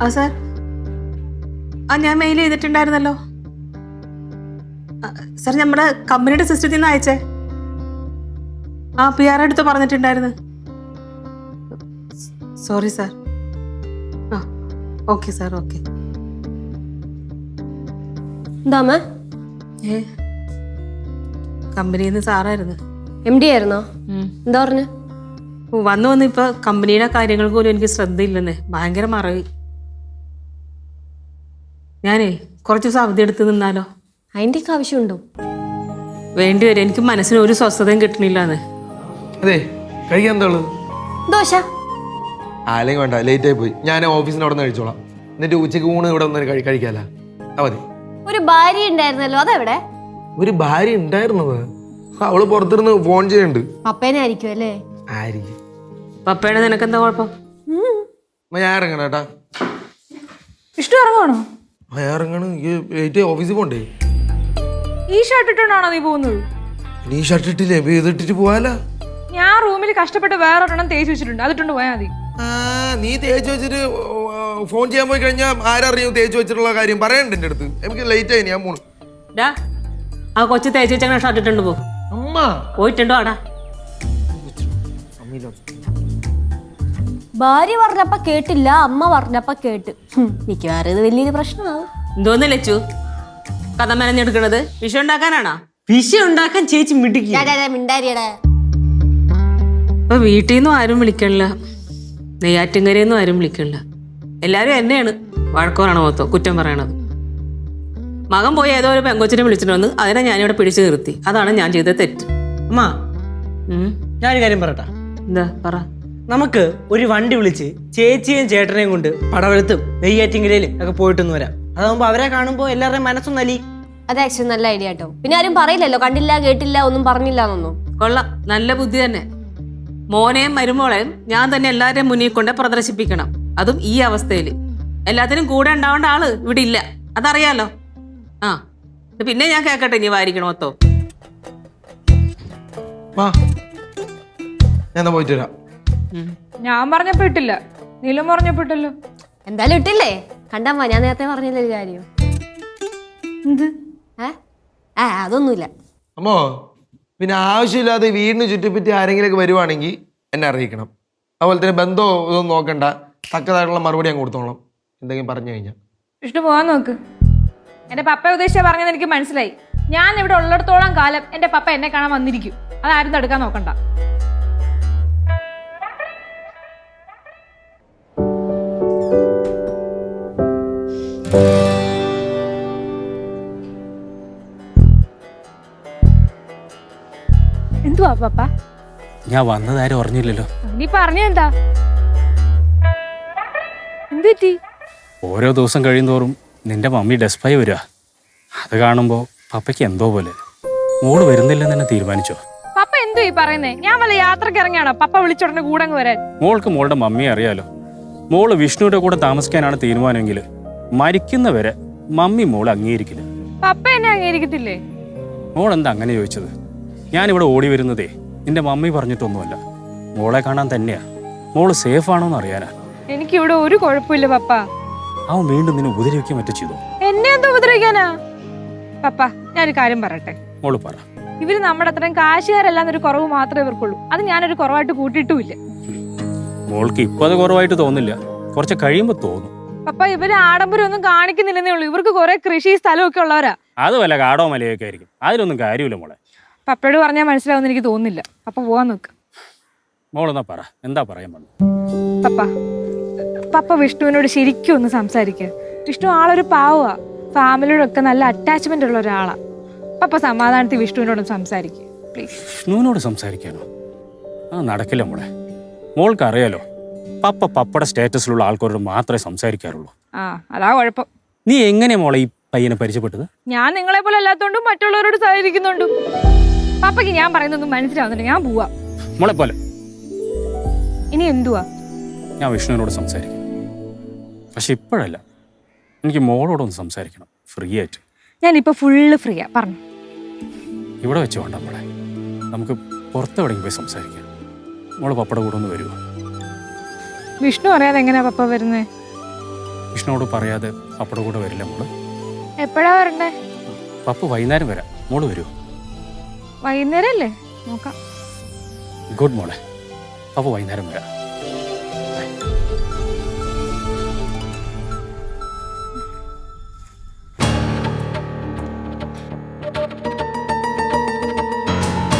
ആ സാർ, ആ ഞാൻ മെയിൽ ചെയ്തിട്ടുണ്ടായിരുന്നല്ലോ സാർ. നമ്മുടെ കമ്പനിയുടെ സിസ്റ്റത്തിൽ നിന്ന് അയച്ചേ. ആ PR എടുത്ത് പറഞ്ഞിട്ടുണ്ടായിരുന്നു. Sorry sir. ആ ഓക്കെ സാർ, ഓക്കെ. എന്താ കമ്പനിയിൽ നിന്ന് സാറായിരുന്നു. MD ആയിരുന്നോ? എന്താ പറഞ്ഞു? വന്ന് ഇപ്പൊ കമ്പനിയുടെ കാര്യങ്ങൾ പോലും എനിക്ക് ശ്രദ്ധയില്ലെന്നേ. ഭയങ്കര മറവി. ഞാനേ കുറച്ച് ദിവസം അവധി എടുത്ത് നിന്നാലോ? അതിൻ്റെയൊക്കെ ആവശ്യമുണ്ടോ? വേണ്ടി വരും. എനിക്ക് മനസ്സിന് ഒരു സ്വസ്ഥതയും കിട്ടണില്ലാന്ന്. അതെ, കഴിക്കാൻ എന്താ ഉള്ളത്? ദോശ. അല്ലെങ്കിൽ വേണ്ട, ലേറ്റ് ആയി പോയി. ഞാൻ ഓഫീസിന് അവിടെ നിന്ന് കഴിച്ചോളാം. എന്നിട്ട് ഉച്ചയ്ക്ക് ഊണ് ഇവിടെ ഒന്ന് കഴിക്കാല്ല. മതി. ഒരു ഭാര്യ ഉണ്ടായിരുന്നല്ലോ, അതെവിടെ? ഒരു ഭാര്യ ഉണ്ടായിരുന്നത്? അവള് പുറത്തിരുന്ന് ഫോൺ ചെയ്യുന്നുണ്ട്. പപ്പേനെ ആയിരിക്കും അല്ലേ? ആയിരിക്കും. പപ്പയുടെ നിനക്കെന്താ കുഴപ്പം? ഞാൻ ഇറങ്ങണം കേട്ടാ. വിഷ്ണു ഇറങ്ങുവാണോ? ഇറങ്ങണം. ലേറ്റ് ഓഫീസിൽ പോണ്ടേ? ഈ ഷർട്ട് ഇട്ടോണ്ടാണോ നീ പോകുന്നത്? നീ ഷർട്ട് ഇട്ടില്ലേ? ഇതിട്ടിട്ട് പോവാല. ഞാൻ റൂമിൽ കഷ്ടപ്പെട്ട് വേറെ ഒരെണ്ണം തേച്ച് വെച്ചിട്ടുണ്ട്, അതിട്ടുണ്ട് പോയാൽ മതി. നീ തേച്ച് വെച്ചിട്ട് ഫോൺ ചെയ്യാൻ പോയി കഴിഞ്ഞാൽ ആരറിയും തേച്ച് വെച്ചിട്ടുള്ള കാര്യം? പറയണ്ട എന്റെ അടുത്ത്. എനിക്ക് ലേറ്റ് ആയി, ഞാൻ പോണു. ആ കൊച്ചു തേച്ച് വെച്ചങ്ങനെ ഷർട്ട് ഇട്ടുണ്ട് പോ. അമ്മ പോയിട്ടുണ്ടോ ആടാ? ഭാര്യ പറഞ്ഞപ്പ കേട്ടില്ല, അമ്മ പറഞ്ഞപ്പ കേട്ട്. മിക്കവാറും ഇത് വലിയൊരു പ്രശ്നമാവും. എന്തോന്ന് ലച്ചു കഥ മെനഞ്ഞെടുക്കണത്? വിഷയം ഉണ്ടാക്കാനാണോ? വിഷയം ഉണ്ടാക്കാൻ ചേച്ചി മിടിക്കുക. മിണ്ടാരിയടാ. ഇപ്പൊ വീട്ടിൽ നിന്നും ആരും വിളിക്കണില്ല, നെയ്യാറ്റിൻകരയൊന്നും ആരും വിളിക്കണില്ല. എല്ലാരും എന്നെയാണ് വഴക്കോറാണ് മൊത്തം കുറ്റം പറയണത്. മകൻ പോയി ഏതോ ഒരു പെങ്കൊച്ചിനെ വിളിച്ചിട്ട് വന്ന് അതിനെ ഞാനിവിടെ പിടിച്ചു നിർത്തി. അതാണ് ഞാൻ ചെയ്ത തെറ്റ്. അമ്മ, ഞാനൊരു കാര്യം പറയട്ടാ. എന്താ പറ? നമുക്ക് ഒരു വണ്ടി വിളിച്ച് ചേച്ചിയും ചേട്ടനെയും കൊണ്ട് പടവലത്തും നെയ്യാറ്റിൻകരയിലും ഒക്കെ പോയിട്ടൊന്ന് വരാം. അതാകുമ്പോ അവരെ കാണുമ്പോ എല്ലാവരുടെയും മനസ്സൊന്നും അലി. അത് ആക്ച്വലി നല്ല ഐഡിയ കേട്ടോ. പിന്നെ ആരും പറയില്ലല്ലോ കണ്ടില്ല കേട്ടില്ല ഒന്നും പറഞ്ഞില്ല എന്നൊന്നും. കൊള്ളാം, നല്ല ബുദ്ധി തന്നെ. മോനെയും മരുമോളെയും ഞാൻ തന്നെ എല്ലാവരുടെയും മുന്നിൽ കൊണ്ട് പ്രദർശിപ്പിക്കണം. അതും ഈ അവസ്ഥയിൽ. എല്ലാത്തിനും കൂടെ ഉണ്ടാവേണ്ട ആള് ഇവിടെ ഇല്ല, അതറിയാലോ. ആ പിന്നെ ഞാൻ കേക്കട്ടെ ഇനി വായിരിക്കണം മൊത്തം. ഞാൻ പോയിട്ട് വരാം. ഞാൻ പറഞ്ഞപ്പോ ഇട്ടില്ല, നീലും പറഞ്ഞപ്പോ ഇട്ടല്ലോ. എന്തായാലും ഇട്ടില്ലേ? കണ്ടാ ഞാൻ നേരത്തെ പറഞ്ഞില്ലൊരു കാര്യം. എന്ത്? അതൊന്നുമില്ല. അമ്മോ, പിന്നെ ആവശ്യമില്ലാതെ വീടിന് ചുറ്റിപ്പറ്റി ആരെങ്കിലൊക്കെ വരുവാണെങ്കിൽ എന്നെ അറിയിക്കണം. അതുപോലെ തന്നെ ബന്ധമോ ഇതൊന്നും നോക്കണ്ട, തക്കതായിട്ടുള്ള മറുപടി ഞാൻ കൊടുത്തോളാം എന്തെങ്കിലും പറഞ്ഞു കഴിഞ്ഞാൽ. വിഷ്ണു പോവാൻ നോക്ക്. എന്റെ പപ്പ ഉദ്ദേശിച്ച പറഞ്ഞത് എനിക്ക് മനസ്സിലായി. ഞാൻ ഇവിടെ ഉള്ളിടത്തോളം കാലം എന്റെ പപ്പ എന്നെ കാണാൻ വന്നിരിക്കും. അതാരും തടുക്കാൻ നോക്കണ്ട. എന്തുവാ പപ്പ? ഞാൻ വന്നതാരും അറിഞ്ഞില്ലല്ലോ. നീ പറഞ്ഞെന്താ? എന്ത് പറ്റി? ഓരോ ദിവസം കഴിയുന്തോറും നിന്റെ മമ്മി ഡെസ്പായി വരിക. അത് കാണുമ്പോൾ പപ്പയ്ക്ക് എന്തോ പോലെ. മോള് വരുന്നില്ലെന്ന് തന്നെ തീരുമാനിച്ചോ? പപ്പ എന്തോ ഈ പറയുന്നേ? ഞാൻ വല്ല യാത്രക്ക് ഇറങ്ങിയാണോ പപ്പ വിളിച്ചോടനെ കൂടെ അങ്ങ് വരാൻ? മോൾക്ക് മോളുടെ മമ്മിയെ അറിയാലോ. മോള് വിഷ്ണുവിന്റെ കൂടെ താമസിക്കാനാണ് തീരുമാനമെങ്കിൽ മരിക്കുന്നവരെ മമ്മി മോള് അംഗീകരിക്കില്ല. പപ്പ എന്നെ അംഗീകരിക്കത്തില്ലേ? മോൾ എന്താ അങ്ങനെ ചോദിച്ചത്? ഞാനിവിടെ ഓടി വരുന്നതേ നിന്റെ മമ്മി പറഞ്ഞിട്ടൊന്നുമല്ല, മോളെ കാണാൻ തന്നെയാ. മോള് സേഫ് ആണോന്ന് അറിയാനാ. എനിക്കിവിടെ ഒരു കുഴപ്പമില്ല പപ്പ. അവൻ വീണ്ടും നിന്നെ ഉപദ്രവിക്കാൻ മറ്റു ചെയ്തോ? എന്നെ എന്താ ഉപദ്രവിക്കാനാ? പപ്പ ഞാനൊരു കാര്യം പറയട്ടെ. മോള് പറ. ഇവര് നമ്മുടെ അത്രയും കാശുകാരല്ലാന്നൊരു കുറവ് മാത്രമേ ഇവർക്കുള്ളൂ. അത് ഞാനൊരു കുറവായിട്ട് കൂട്ടിയിട്ടുമില്ല. മോൾക്ക് ഇപ്പൊ അത് കുറവായിട്ട് തോന്നില്ല, കുറച്ച് കഴിയുമ്പോ തോന്നും. പപ്പ ഇവര് ആഡംബരം ഒന്നും കാണിക്കുന്നില്ലെന്നേ ഉള്ളൂ. ഇവർക്ക് കുറെ കൃഷി സ്ഥലമൊക്കെ ഉള്ളവരാ. അത് വല്ല കാടോ മലയൊക്കെ ആയിരിക്കും, അതിലൊന്നും കാര്യമില്ല മോളെ. പപ്പയോട് പറഞ്ഞാൽ മനസ്സിലാവുന്ന എനിക്ക് തോന്നുന്നില്ല. പപ്പ പോവാൻ നോക്ക്. മോളെന്നാ പറ, എന്താ പറയാൻ വന്നു? പപ്പ പപ്പ വിഷ്ണുവിനോട് ശരിക്കും ഒന്ന് സംസാരിക്കുക. വിഷ്ണു ആളൊരു പാവമാ, ഫാമിലിയോടൊക്കെ നല്ല അറ്റാച്ച്മെന്റ് ഉള്ള ഒരാളാ. പപ്പ സമാധാനത്തിൽ വിഷ്ണുവിനോടൊന്ന് സംസാരിക്കുക പ്ലീസ്. വിഷ്ണുവിനോട് സംസാരിക്കാനോ? ആ നടക്കില്ല മോളെ. മോൾക്ക് അറിയാലോ, പപ്പയുടെ സ്റ്റേറ്റസിലുള്ള ആൾക്കാരോട് മാത്രമേ സംസാരിക്കാറുള്ളൂ. ആ അതാ കുഴപ്പം. നീ എങ്ങനെയാ മോളെ ഈ പയ്യനെ പരിചയപ്പെട്ടത്? ഞാൻ നിങ്ങളെ പോലെ അല്ലാത്തോണ്ടും മറ്റുള്ളവരോട് സഹകരിക്കുന്നുണ്ടും. പപ്പയ്ക്ക് ഞാൻ പറയുന്നൊന്നും മനസ്സിലാവുന്നില്ല. ഞാൻ പോവാ. മോളെ പോലെ ഇനി എന്തുവാ? ഞാൻ വിഷ്ണുവിനോട് സംസാരിക്കും, പക്ഷെ ഇപ്പോഴല്ല. എനിക്ക് മോളോടൊന്ന് സംസാരിക്കണം, ഫ്രീ ആയിട്ട്. ഞാനിപ്പോ ഫുള്ള് ഫ്രീയാ, പറഞ്ഞു. ഇവിടെ വെച്ച് വേണ്ട മോളെ, നമുക്ക് പുറത്തെവിടെയും പോയി സംസാരിക്കാം. മോള് പപ്പയുടെ കൂടെ ഒന്ന് വരുമോ? വിഷ്ണു അറിയാതെ എങ്ങനെയാ പപ്പ വരുന്നേ? വിഷ്ണുവോട് പറയാതെ പപ്പയുടെ കൂടെ വരില്ല മോള്? എപ്പോഴാ വരണ്ടേ? പപ്പ വൈകുന്നേരം വരാം, മോള് വരൂ. വൈകുന്നേരം അല്ലേ? നോക്കാം. ഗുഡ് മോളെ, പപ്പ വൈകുന്നേരം വരാം.